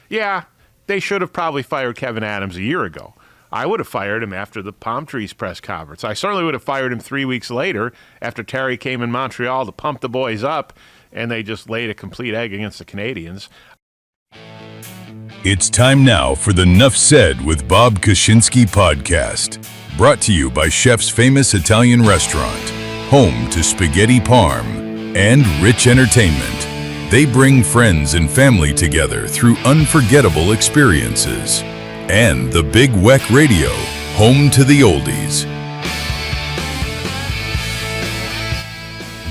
Yeah, they should have probably fired Kevyn Adams a year ago. I would have fired him after the Palm Trees press conference. I certainly would have fired him 3 weeks later after Terry came in Montreal to pump the boys up, and they just laid a complete egg against the Canadians. It's time now for the Nuff Said with Bob Koshinski podcast. Brought to you by Chef's Famous Italian Restaurant, home to spaghetti parm, and rich entertainment. They bring friends and family together through unforgettable experiences. And the Big Weck Radio, home to the oldies.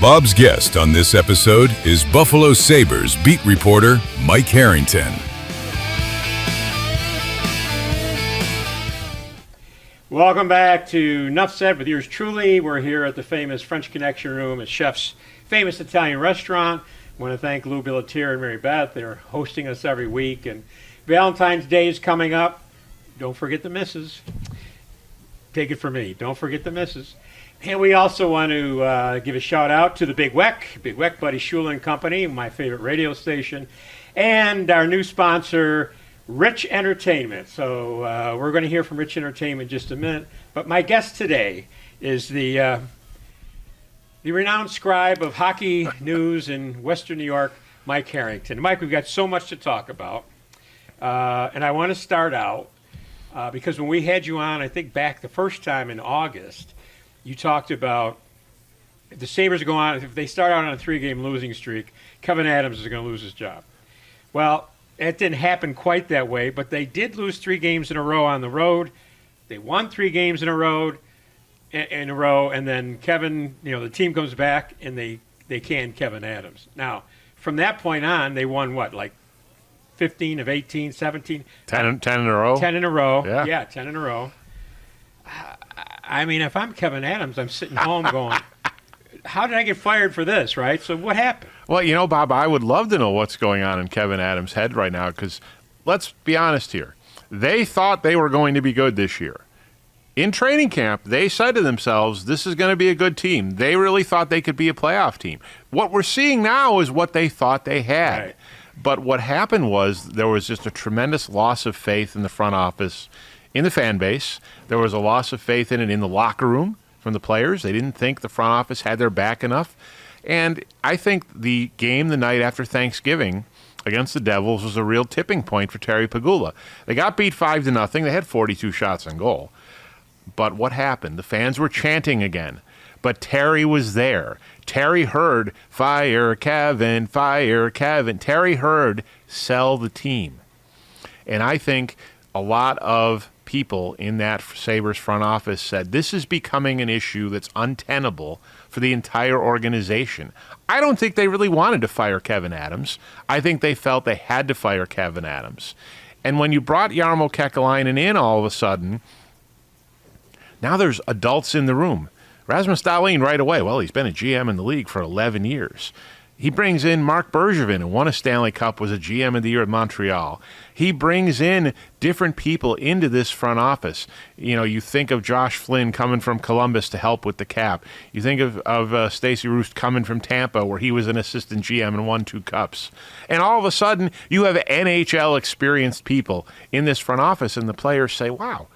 Bob's guest on this episode is Buffalo Sabres beat reporter Mike Harrington. Welcome back to Nuff Said with yours truly. We're here at the famous French Connection Room at Chef's Famous Italian Restaurant. I want to thank Lou Billatier and Mary Beth. They're hosting us every week. And Valentine's Day is coming up. Don't forget the missus. Take it from me. Don't forget the missus. And we also want to give a shout out to the Big Weck, Buddy Shula and Company, my favorite radio station, and our new sponsor, Rich Entertainment. So we're going to hear from Rich Entertainment in just a minute. But my guest today is the renowned scribe of hockey news in Western New York, Mike Harrington. Mike, we've got so much to talk about. And I want to start out because when we had you on, I think back the first time in August, you talked about if the Sabres go on, if they start out on a 3-game losing streak, Kevyn Adams is going to lose his job. Well, it didn't happen quite that way, but they did lose 3 games in a row on the road. They won 3 games in a row, and then Kevin, the team comes back and they can Kevyn Adams. Now, from that point on, they won what, like 15 of 18, 17? 10 in a row? 10 in a row. Yeah, 10 in a row. I mean, if I'm Kevyn Adams, I'm sitting home going, how did I get fired for this, right? So what happened? Well, Bob, I would love to know what's going on in Kevyn Adams' head right now because let's be honest here. They thought they were going to be good this year. In training camp, they said to themselves, this is going to be a good team. They really thought they could be a playoff team. What we're seeing now is what they thought they had. Right. But what happened was there was just a tremendous loss of faith in the front office, in the fan base. There was a loss of faith in it in the locker room from the players. They didn't think the front office had their back enough. And I think the game the night after Thanksgiving against the Devils was a real tipping point for Terry Pegula. They got beat 5-0. They had 42 shots on goal. But what happened? The fans were chanting again. But Terry was there. Terry heard, fire Kevyn, fire Kevyn. Terry heard, sell the team. And I think a lot of people in that Sabres front office said, this is becoming an issue that's untenable for the entire organization. I don't think they really wanted to fire Kevyn Adams. I think they felt they had to fire Kevyn Adams. And when you brought Jarmo Kekalainen in all of a sudden, now there's adults in the room. Rasmus Dahlin right away. Well, he's been a GM in the league for 11 years. He brings in Mark Bergevin, who won a Stanley Cup, was a GM of the year at Montreal. He brings in different people into this front office. You think of Josh Flynn coming from Columbus to help with the cap. You think of Stacey Roost coming from Tampa, where he was an assistant GM and won 2 cups. And all of a sudden, you have NHL experienced people in this front office, and the players say, wow,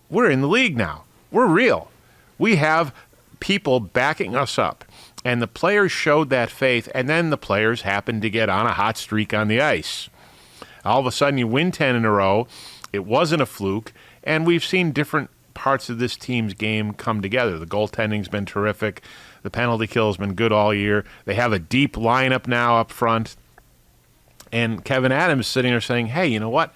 we're in the league now. We're real. We have people backing us up. And the players showed that faith, and then the players happened to get on a hot streak on the ice. All of a sudden, you win 10 in a row. It wasn't a fluke, and we've seen different parts of this team's game come together. The goaltending's been terrific. The penalty kill has been good all year. They have a deep lineup now up front. And Kevyn Adams sitting there saying, hey, you know what?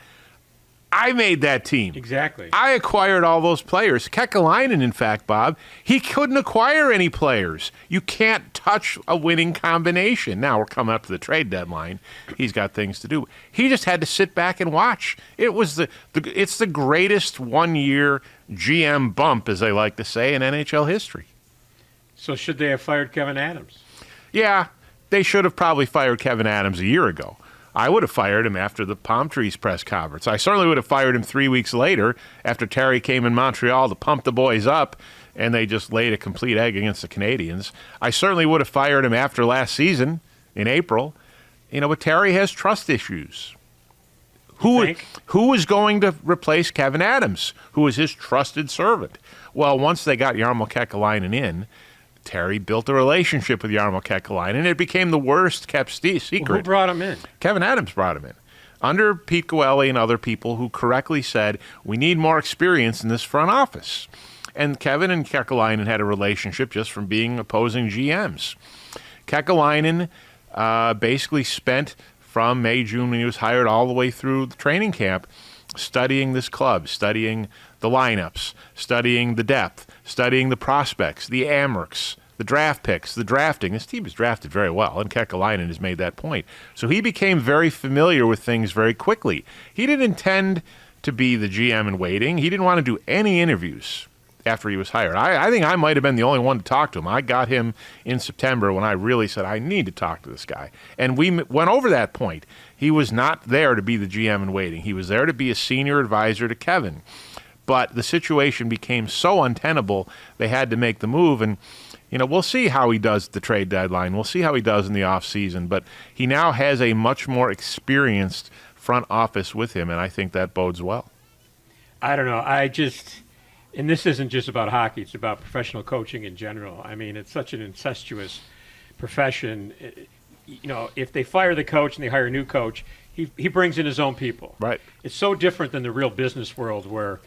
I made that team. Exactly. I acquired all those players. Kekalainen, in fact, Bob, he couldn't acquire any players. You can't touch a winning combination. Now we're coming up to the trade deadline. He's got things to do. He just had to sit back and watch. It's the greatest one-year GM bump, as they like to say, in NHL history. So should they have fired Kevyn Adams? Yeah, they should have probably fired Kevyn Adams a year ago. I would have fired him after the Palm Trees press conference. I certainly would have fired him 3 weeks later after Terry came in Montreal to pump the boys up, and they just laid a complete egg against the Canadians. I certainly would have fired him after last season in April. But Terry has trust issues. Who was going to replace Kevyn Adams, who was his trusted servant? Well, once they got Jarmo Kekalainen in, Terry built a relationship with Jarmo Kekalainen, and it became the worst kept secret. Who brought him in? Kevyn Adams brought him in, under Pete Goelli and other people who correctly said, we need more experience in this front office. And Kevyn and Kekalainen had a relationship just from being opposing GMs. Kekalainen basically spent from May, June, when he was hired, all the way through the training camp, studying this club, studying the lineups, studying the depth, studying the prospects, the Amherst, the draft picks, the drafting. This team is drafted very well, and Kekalainen has made that point. So he became very familiar with things very quickly. He didn't intend to be the GM in waiting. He didn't want to do any interviews after he was hired. I think I might have been the only one to talk to him. I got him in September when I really said, I need to talk to this guy. And we went over that point. He was not there to be the GM in waiting. He was there to be a senior advisor to Kevyn. But the situation became so untenable, they had to make the move. And, we'll see how he does at the trade deadline. We'll see how he does in the offseason. But he now has a much more experienced front office with him, and I think that bodes well. I don't know. And this isn't just about hockey. It's about professional coaching in general. I mean, it's such an incestuous profession. If they fire the coach and they hire a new coach, he brings in his own people. Right. It's so different than the real business world where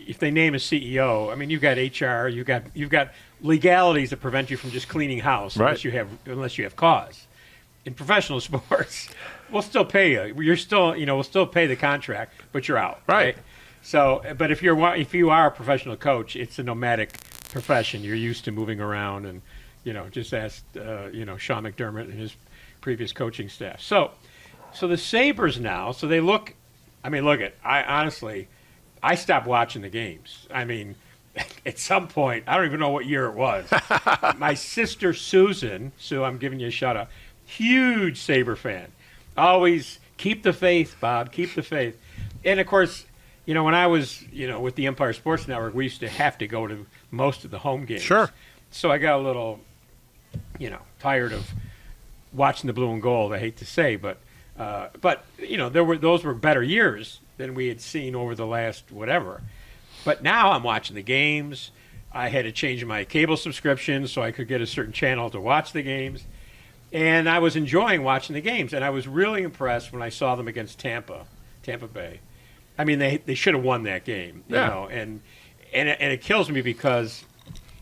if they name a CEO, I mean, you've got HR, you've got legalities that prevent you from just cleaning house unless you have cause. In professional sports, we'll still pay you. We'll still pay the contract, but you're out. Right. So, but if you are a professional coach, it's a nomadic profession. You're used to moving around, and just ask Sean McDermott and his previous coaching staff. So the Sabres now. So they look. I mean, I stopped watching the games. I mean, at some point, I don't even know what year it was. My sister Susan, Sue, I'm giving you a shout out. Huge Sabre fan. Always keep the faith, Bob. Keep the faith. And of course, when I was, with the Empire Sports Network, we used to have to go to most of the home games. Sure. So I got a little, tired of watching the blue and gold. I hate to say, but those were better years than we had seen over the last whatever. But now I'm watching the games. I had to change my cable subscription so I could get a certain channel to watch the games. And I was enjoying watching the games. And I was really impressed when I saw them against Tampa Bay. I mean, they should have won that game, and it kills me because,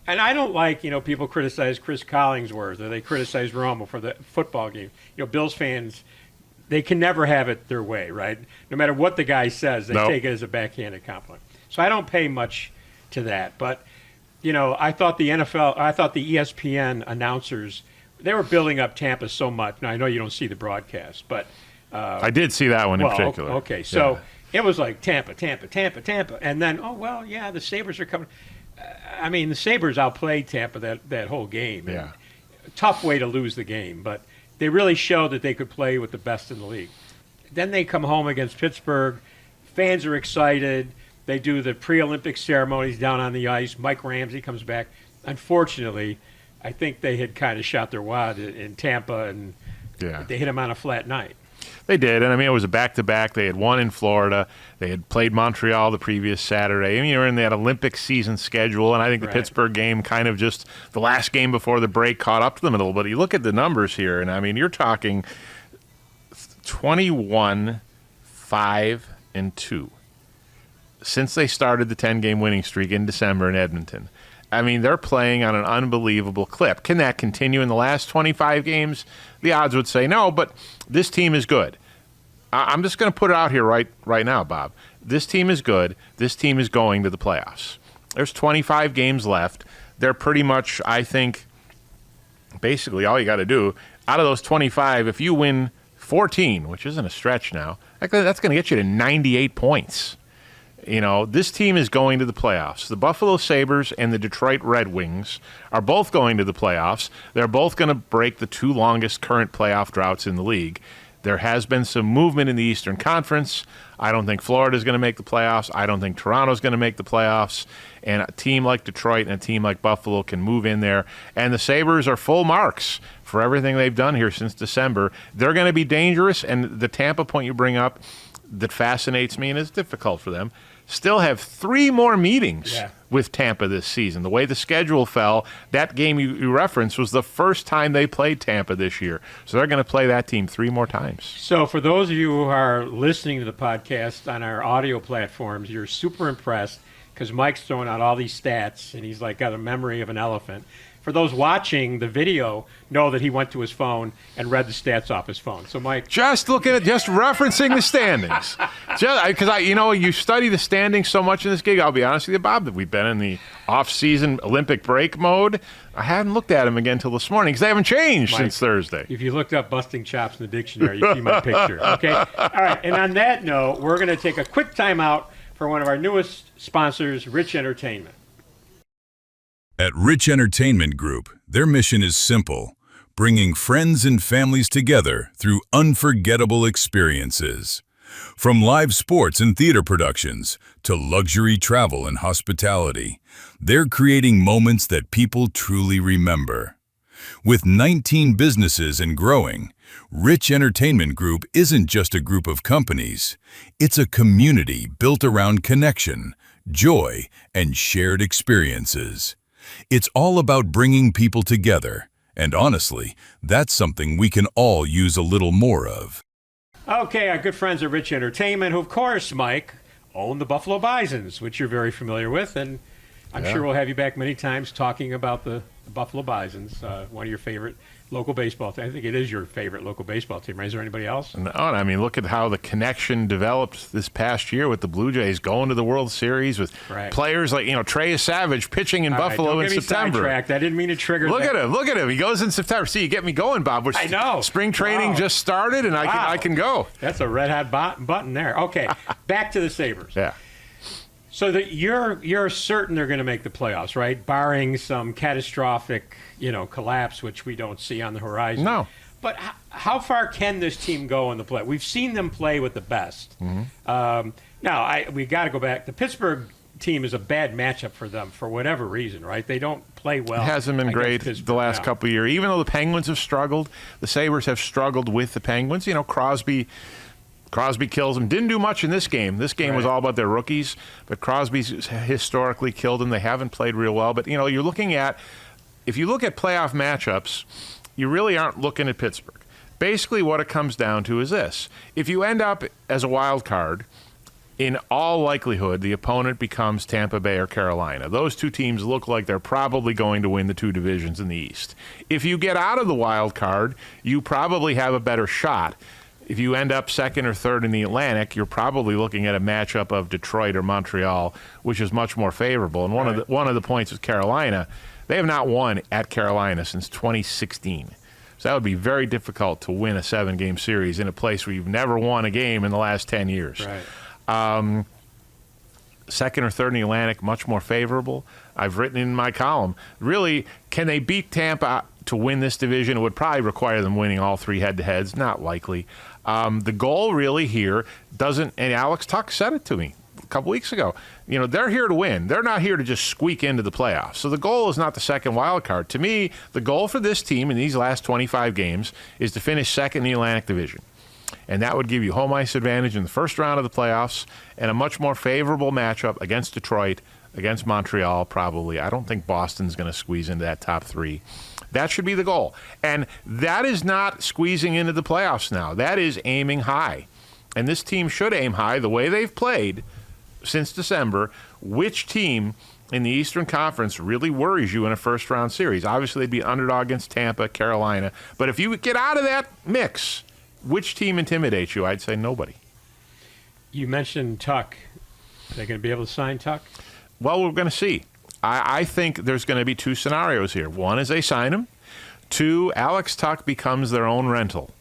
and I don't like, people criticize Chris Collingsworth or they criticize Romo for the football game. Bills fans, they can never have it their way, right? No matter what the guy says, they take it as a backhanded compliment. So I don't pay much to that. But, I thought the ESPN announcers, they were building up Tampa so much. Now, I know you don't see the broadcast, but. I did see that one in particular. Okay, so. Yeah. It was like Tampa. And then, the Sabres are coming. I mean, the Sabres outplayed Tampa that whole game. Yeah. Tough way to lose the game, but they really showed that they could play with the best in the league. Then they come home against Pittsburgh. Fans are excited. They do the pre-Olympic ceremonies down on the ice. Mike Ramsey comes back. Unfortunately, I think they had kind of shot their wad in Tampa, and they hit him on a flat night. They did, and I mean, it was a back-to-back. They had won in Florida. They had played Montreal the previous Saturday. I mean, you're in that Olympic season schedule, and I think the Pittsburgh game kind of just the last game before the break caught up to them a little bit. You look at the numbers here, and I mean, you're talking 21-5-2 since they started the 10-game winning streak in December in Edmonton. I mean, they're playing on an unbelievable clip. Can that continue in the last 25 games? The odds would say no, but this team is good. I'm just going to put it out here right now, Bob. This team is good. This team is going to the playoffs. There's 25 games left. They're pretty much, I think, basically all you got to do, out of those 25, if you win 14, which isn't a stretch now, that's going to get you to 98 points. This team is going to the playoffs. The Buffalo Sabres and the Detroit Red Wings are both going to the playoffs. They're both going to break the two longest current playoff droughts in the league. There has been some movement in the Eastern Conference. I don't think Florida's going to make the playoffs. I don't think Toronto's going to make the playoffs. And a team like Detroit and a team like Buffalo can move in there. And the Sabres are full marks for everything they've done here since December. They're going to be dangerous. And the Tampa point you bring up, that fascinates me and is difficult for them, still have 3 more meetings with Tampa this season. The way the schedule fell, that game you referenced was the first time they played Tampa this year. So they're going to play that team 3 more times. So for those of you who are listening to the podcast on our audio platforms, you're super impressed because Mike's throwing out all these stats, and he's like got a memory of an elephant. For those watching the video, know that he went to his phone and read the stats off his phone. So, Mike, just referencing the standings, because you study the standings so much in this gig. I'll be honest with you, Bob, that we've been in the off-season Olympic break mode. I hadn't looked at them again until this morning because they haven't changed Mike, since Thursday. If you looked up busting chops in the dictionary, you see my picture. Okay, all right. And on that note, we're going to take a quick time out for one of our newest sponsors, Rich Entertainment. At Rich Entertainment Group, their mission is simple: bringing friends and families together through unforgettable experiences. From live sports and theater productions to luxury travel and hospitality, they're creating moments that people truly remember. With 19 businesses and growing, Rich Entertainment Group isn't just a group of companies. It's a community built around connection, joy, and shared experiences. It's all about bringing people together, and honestly, that's something we can all use a little more of. Okay, our good friends at Rich Entertainment, who, of course, Mike, own the Buffalo Bisons, which you're very familiar with, and I'm sure we'll have you back many times talking about the Buffalo Bisons, one of your favorite local baseball teams. I think it is your favorite local baseball team, right? Is there anybody else? No, I mean, look at how the connection developed this past year with the Blue Jays going to the World Series with players like, Trey Savage pitching in Buffalo in September. I didn't mean to trigger Look at him. He goes in September. See, you get me going, Bob. I know. Spring training just started, and I can go. That's a red hot button there. Okay, back to the Sabres. Yeah. So that you're certain they're going to make the playoffs, right? Barring some catastrophic, collapse, which we don't see on the horizon. No. But how far can this team go in the play? We've seen them play with the best. Mm-hmm. Now we got to go back. The Pittsburgh team is a bad matchup for them for whatever reason, right? They don't play well. It hasn't been great the last couple of years. Even though the Penguins have struggled, the Sabres have struggled with the Penguins. Crosby kills them. Didn't do much in this game. This game was all about their rookies, but Crosby's historically killed them. They haven't played real well. But, you're looking at, if you look at playoff matchups, you really aren't looking at Pittsburgh. Basically what it comes down to is this. If you end up as a wild card, in all likelihood, the opponent becomes Tampa Bay or Carolina. Those two teams look like they're probably going to win the 2 divisions in the East. If you get out of the wild card, you probably have a better shot. If you end up second or third in the Atlantic, you're probably looking at a matchup of Detroit or Montreal, which is much more favorable. And one of the points with Carolina, they have not won at Carolina since 2016. So that would be very difficult to win a 7-game series in a place where you've never won a game in the last 10 years. Right. Second or third in the Atlantic, much more favorable. I've written in my column, really, can they beat Tampa to win this division? It would probably require them winning all 3 head-to-heads. Not likely. The goal really here doesn't, and Alex Tuck said it to me a couple weeks ago, they're here to win. They're not here to just squeak into the playoffs. So the goal is not the second wild card. To me, the goal for this team in these last 25 games is to finish second in the Atlantic Division. And that would give you home ice advantage in the first round of the playoffs and a much more favorable matchup against Detroit, against Montreal probably. I don't think Boston's going to squeeze into that top 3. That should be the goal. And that is not squeezing into the playoffs now. That is aiming high. And this team should aim high the way they've played since December. Which team in the Eastern Conference really worries you in a first-round series? Obviously, they'd be an underdog against Tampa, Carolina. But if you get out of that mix, which team intimidates you? I'd say nobody. You mentioned Tuck. Are they going to be able to sign Tuck? Well, we're going to see. I think there's going to be 2 scenarios here. One is they sign him. 2, Alex Tuck becomes their own rental.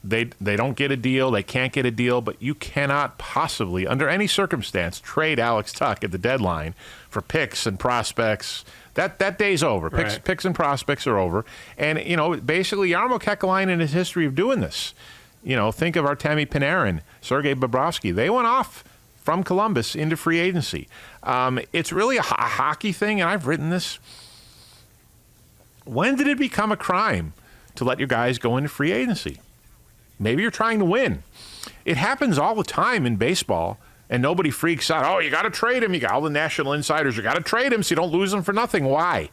They don't get a deal. They can't get a deal. But you cannot possibly, under any circumstance, trade Alex Tuck at the deadline for picks and prospects. That day's over. Picks and prospects are over. And, basically Jarmo Kekalainen in his history of doing this. Think of Artemi Panarin, Sergei Bobrovsky. They went off from Columbus into free agency. It's really a hockey thing, and I've written this. When did it become a crime to let your guys go into free agency? Maybe you're trying to win. It happens all the time in baseball, and nobody freaks out. Oh, you got to trade him. You got all the national insiders. You got to trade him so you don't lose him for nothing. Why?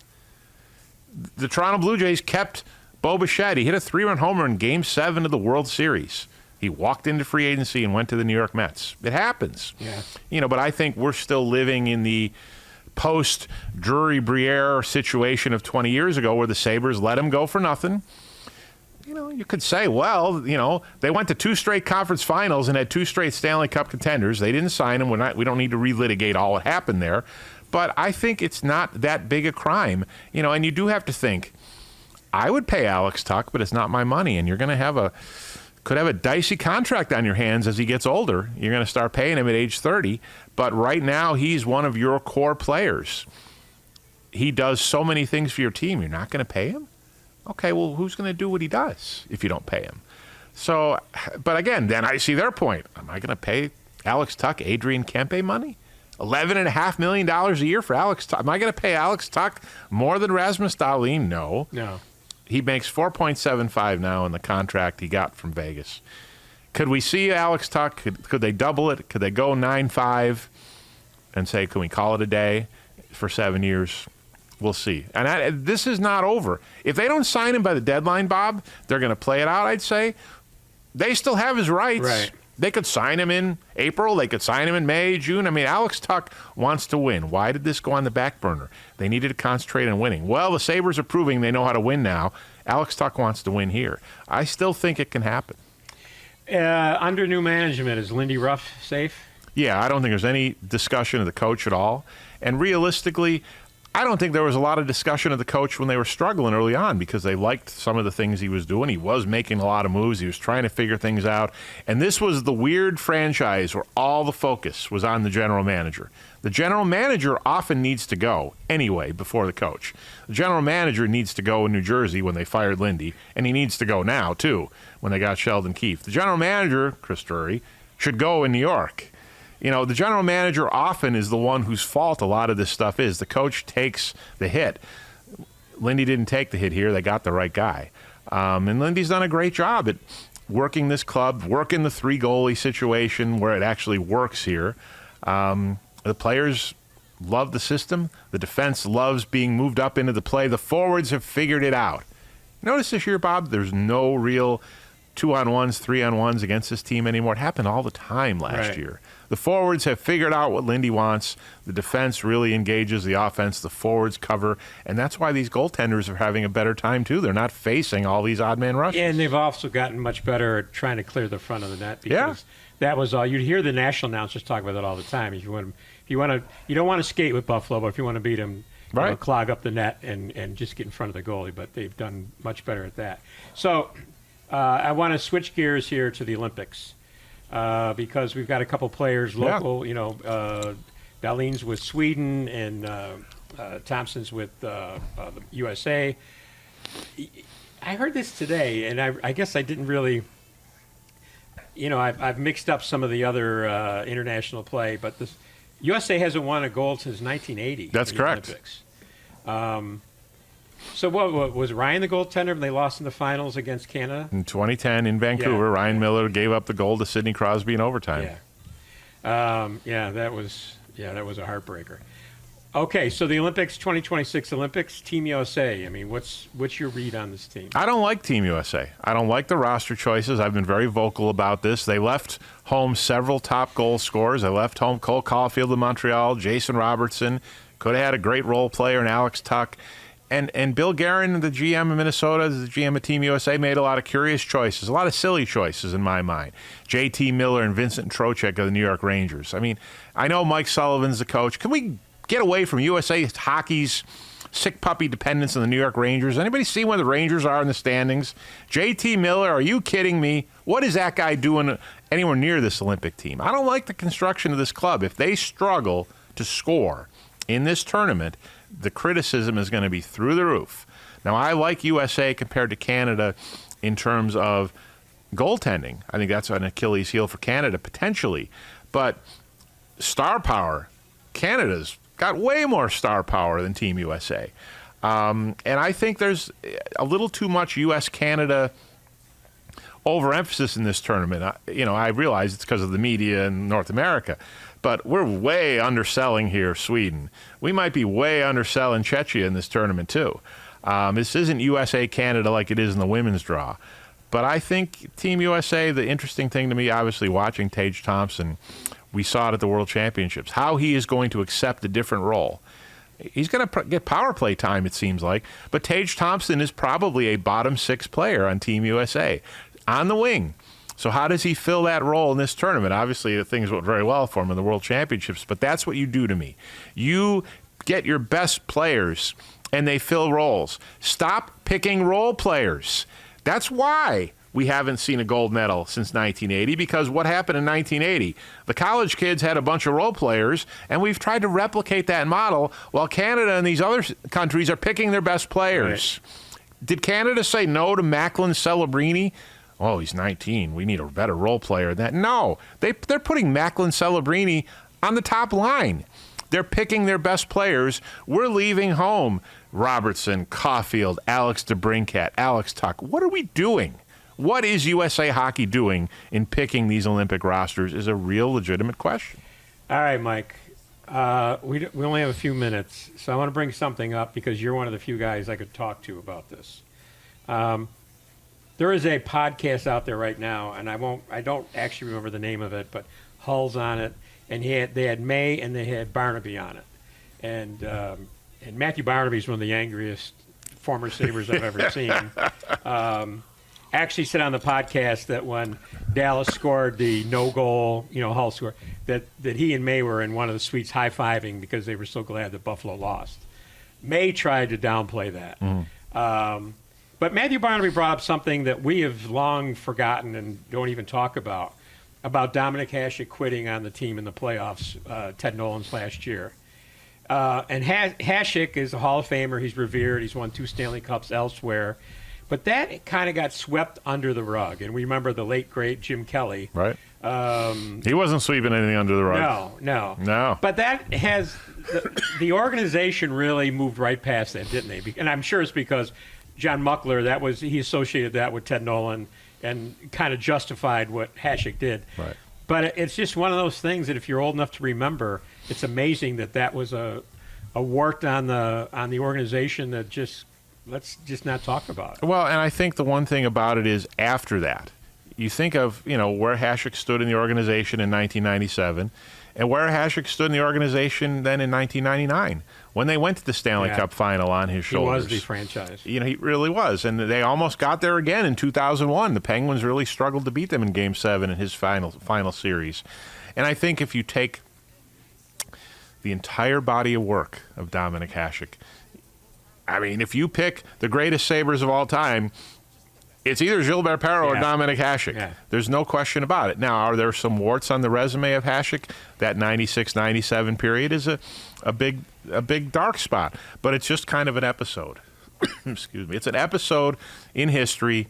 The Toronto Blue Jays kept Bo Bichette. He hit a 3-run homer in Game 7 of the World Series. He walked into free agency and went to the New York Mets. It happens. Yeah. But I think we're still living in the post-Drury-Briere situation of 20 years ago where the Sabres let him go for nothing. You could say, well, they went to 2 straight conference finals and had 2 straight Stanley Cup contenders. They didn't sign him. We don't need to relitigate all what happened there. But I think it's not that big a crime. And you do have to think, I would pay Alex Tuch, but it's not my money. And you're going to could have a dicey contract on your hands as he gets older. You're going to start paying him at age 30. But right now, he's one of your core players. He does so many things for your team. You're not going to pay him? Okay, well, who's going to do what he does if you don't pay him? So, but again, then I see their point. Am I going to pay Alex Tuch, Adrian Kempe money? $11.5 million a year for Alex Tuch. Am I going to pay Alex Tuch more than Rasmus Dahlin? No. He makes $4.75 now in the contract he got from Vegas. Could we see Alex Tuch? Could they double it? Could they go 9.5 and say, can we call it a day for 7 years? We'll see. And this is not over. If they don't sign him by the deadline, Bob, they're going to play it out, I'd say. They still have his rights. Right. They could sign him in April. They could sign him in May, June. I mean, Alex Tuch wants to win. Why did this go on the back burner? They needed to concentrate on winning. Well, the Sabres are proving they know how to win now. Alex Tuch wants to win here. I still think it can happen. Under new management, is Lindy Ruff safe? Yeah, I don't think there's any discussion of the coach at all. And realistically, I don't think there was a lot of discussion of the coach when they were struggling early on because they liked some of the things he was doing. He was making a lot of moves. He was trying to figure things out. And this was the weird franchise where all the focus was on the general manager. The general manager often needs to go anyway before the coach. The general manager needs to go in New Jersey when they fired Lindy, and he needs to go now, too, when they got Sheldon Keefe. The general manager, Chris Drury, should go in New York. The general manager often is the one whose fault a lot of this stuff is. The coach takes the hit. Lindy didn't take the hit here. They got the right guy. And Lindy's done a great job at working this club, working the 3-goalie situation where it actually works here. The players love the system. The defense loves being moved up into the play. The forwards have figured it out. Notice this year, Bob, there's no real 2-on-1s, 3-on-1s against this team anymore. It happened all the time last year. The forwards have figured out what Lindy wants. The defense really engages the offense. The forwards cover. And that's why these goaltenders are having a better time, too. They're not facing all these odd man rushes. And they've also gotten much better at trying to clear the front of the net. Because that was all. You'd hear the national announcers talk about that all the time. You don't want to skate with Buffalo, but if you want to beat them, clog up the net and just get in front of the goalie. But they've done much better at that. So I want to switch gears here to the Olympics. Because we've got a couple players local, Dahlin's with Sweden and Thompson's with the USA. I heard this today, and I guess I didn't really, I've mixed up some of the other international play, but the USA hasn't won a gold since 1980. That's correct. Olympics. So what was Ryan the goaltender when they lost in the finals against Canada? In 2010 in Vancouver, Ryan Miller gave up the goal to Sidney Crosby in overtime. That was a heartbreaker. Okay, so the Olympics, 2026 Olympics, Team USA. I mean, what's your read on this team? I don't like Team USA. I don't like the roster choices. I've been very vocal about this. They left home several top goal scorers. They left home Cole Caulfield of Montreal, Jason Robertson. Could have had a great role player in Alex Tuch. And Bill Guerin, the GM of Minnesota, the GM of Team USA, made a lot of curious choices, a lot of silly choices in my mind. J.T. Miller and Vincent Trocheck of the New York Rangers. I mean, I know Mike Sullivan's the coach. Can we get away from USA hockey's sick puppy dependence on the New York Rangers? Anybody see where the Rangers are in the standings? J.T. Miller, are you kidding me? What is that guy doing anywhere near this Olympic team? I don't like the construction of this club. If they struggle to score in this tournament, the criticism is going to be through the roof. Now, I like USA compared to Canada in terms of goaltending. I think that's an Achilles heel for Canada, potentially. But star power, Canada's got way more star power than Team USA. And I think there's a little too much U.S.-Canada overemphasis in this tournament. I realize it's because of the media in North America, but we're way underselling here Sweden. We might be way underselling Czechia in this tournament too. This isn't USA-Canada like it is in the women's draw. But I think Team USA, the interesting thing to me, obviously watching Tage Thompson, we saw it at the World Championships, how he is going to accept a different role. He's going to get power play time, it seems like. But Tage Thompson is probably a bottom 6 player on Team USA on the wing. So how does he fill that role in this tournament? Obviously, things went very well for him in the World Championships, but that's what you do to me. You get your best players, and they fill roles. Stop picking role players. That's why we haven't seen a gold medal since 1980, because what happened in 1980? The college kids had a bunch of role players, and we've tried to replicate that model while Canada and these other countries are picking their best players. Right. Did Canada say no to Macklin Celebrini? Oh, he's 19. We need a better role player than that. No, they're putting Macklin Celebrini on the top line. They're picking their best players. We're leaving home Robertson, Caulfield, Alex DeBrincat, Alex Tuck. What are we doing? What is USA Hockey doing in picking these Olympic rosters is a real legitimate question. All right, Mike. We only have a few minutes, so I want to bring something up because you're one of the few guys I could talk to about this. There is a podcast out there right now, and I don't actually remember the name of it, but Hull's on it, and they had May and they had Barnaby on it, and Matthew Barnaby is one of the angriest former Sabres I've ever seen. Actually said on the podcast that when Dallas scored the no-goal, Hull score, that he and May were in one of the suites high-fiving because they were so glad that Buffalo lost. May tried to downplay that. But Matthew Barnaby brought up something that we have long forgotten and don't even talk about Dominik Hasek quitting on the team in the playoffs, Ted Nolan's last year. And Hasek is a Hall of Famer. He's revered. He's won 2 Stanley Cups elsewhere. But that kind of got swept under the rug. And we remember the late, great Jim Kelly. Right. He wasn't sweeping anything under the rug. No. But that has the organization really moved right past that, didn't they? And I'm sure it's because John Muckler, he associated that with Ted Nolan and kind of justified what Hasek did. Right. But it's just one of those things that if you're old enough to remember, it's amazing that was a wart on the organization that let's just not talk about it. Well, and I think the one thing about it is after that, you think of where Hasek stood in the organization in 1997 and where Hasek stood in the organization then in 1999 when they went to the Stanley Cup final on his shoulders. He was the franchise. He really was. And they almost got there again in 2001. The Penguins really struggled to beat them in Game 7 in his final series. And I think if you take the entire body of work of Dominik Hasek, I mean, if you pick the greatest Sabres of all time, it's either Gilbert Perreault or Dominik Hasek. Yeah. There's no question about it. Now, are there some warts on the resume of Hasek? That 96-97 period is a big dark spot, but it's just kind of an episode. Excuse me. It's an episode in history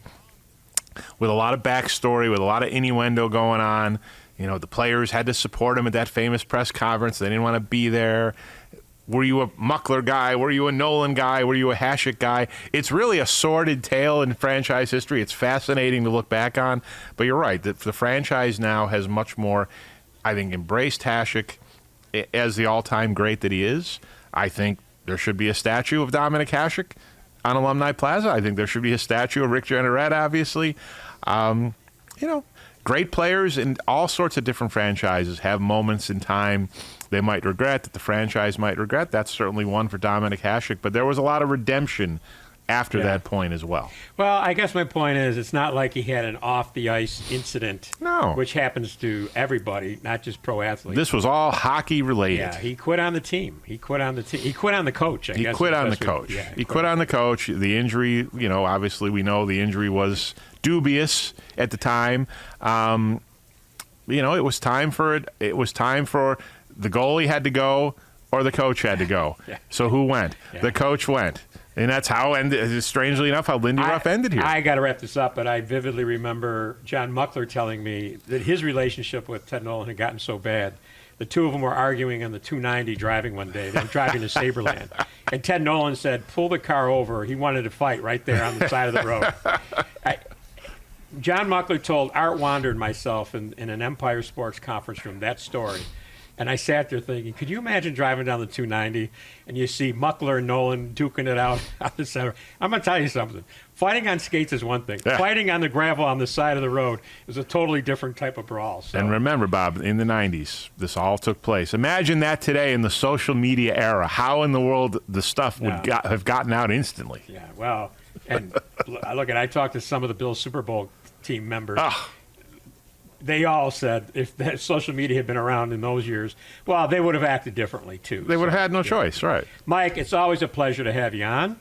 with a lot of backstory, with a lot of innuendo going on. The players had to support him at that famous press conference. They didn't want to be there. Were you a Muckler guy? Were you a Nolan guy? Were you a Hasek guy? It's really a sordid tale in franchise history. It's fascinating to look back on. But you're right. The franchise now has much more, I think, embraced Hasek as the all-time great that he is. I think there should be a statue of Dominik Hasek on Alumni Plaza. I think there should be a statue of Rick Jeanneret, obviously. Great players in all sorts of different franchises have moments in time they might regret, that the franchise might regret. That's certainly one for Dominik Hasek, but there was a lot of redemption after that point as well. Well, I guess my point is it's not like he had an off-the-ice incident, which happens to everybody, not just pro athletes. This was all hockey-related. Yeah, he quit on the team. He quit on the team. He quit on the coach, I guess. He quit on the coach. He quit on the coach. The injury, obviously we know the injury was dubious at the time. It was time for it. It was time for the goalie had to go or the coach had to go. So who went? The coach went. And that's how, strangely enough, how Lindy Ruff ended here. I got to wrap this up, but I vividly remember John Muckler telling me that his relationship with Ted Nolan had gotten so bad. The two of them were arguing on the 290 driving one day. They were driving to Saberland. And Ted Nolan said, pull the car over. He wanted to fight right there on the side of the road. John Muckler told Art Wander and myself in an Empire Sports conference room that story. And I sat there thinking, could you imagine driving down the 290 and you see Muckler and Nolan duking it out on the center? I'm going to tell you something. Fighting on skates is one thing. Yeah. Fighting on the gravel on the side of the road is a totally different type of brawl. So. And remember, Bob, in the 90s, this all took place. Imagine that today in the social media era. How in the world the stuff would have gotten out instantly. Yeah, well, and look, I talked to some of the Bills Super Bowl team members. Oh. They all said if that social media had been around in those years, well, they would have acted differently, too. They would have had no choice, right. Mike, it's always a pleasure to have you on.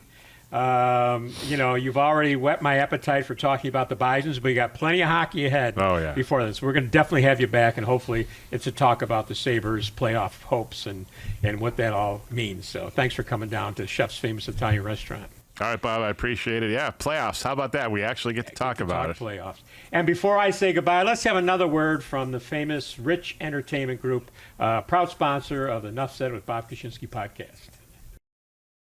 You've already whet my appetite for talking about the Bisons, but you got plenty of hockey ahead before this. We're going to definitely have you back, and hopefully it's a talk about the Sabres' playoff hopes and what that all means. So thanks for coming down to Chef's Famous Italian Restaurant. All right, Bob, I appreciate it. Yeah, playoffs. How about that? We actually get to talk about it. Playoffs. And before I say goodbye, let's have another word from the famous Rich Entertainment Group, proud sponsor of the Nuff Said with Bob Koshinski podcast.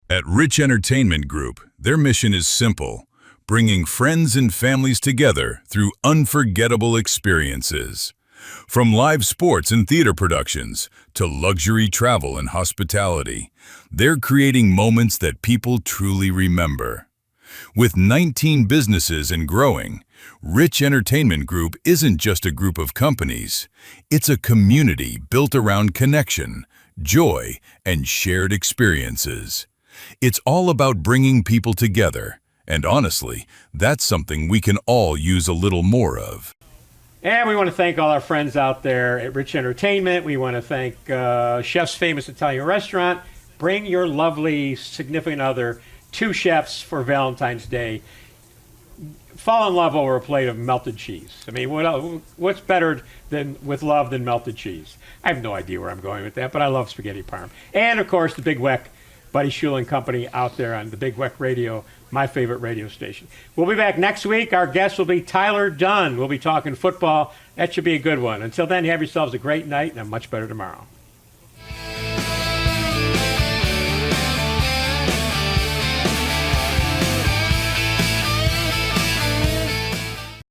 At Rich Entertainment Group, their mission is simple: bringing friends and families together through unforgettable experiences. From live sports and theater productions to luxury travel and hospitality, they're creating moments that people truly remember. With 19 businesses and growing, Rich Entertainment Group isn't just a group of companies. It's a community built around connection, joy, and shared experiences. It's all about bringing people together, and honestly, that's something we can all use a little more of. And we want to thank all our friends out there at Rich Entertainment. We want to thank Chef's Famous Italian Restaurant. Bring your lovely significant other to Chef's for Valentine's Day. Fall in love over a plate of melted cheese. I mean, what's better with love than melted cheese? I have no idea where I'm going with that, but I love spaghetti parm. And, of course, the Big Weck, Buddy Schuling Company out there on the Big Weck Radio, my favorite radio station. We'll be back next week. Our guest will be Tyler Dunn. We'll be talking football. That should be a good one. Until then, have yourselves a great night and a much better tomorrow.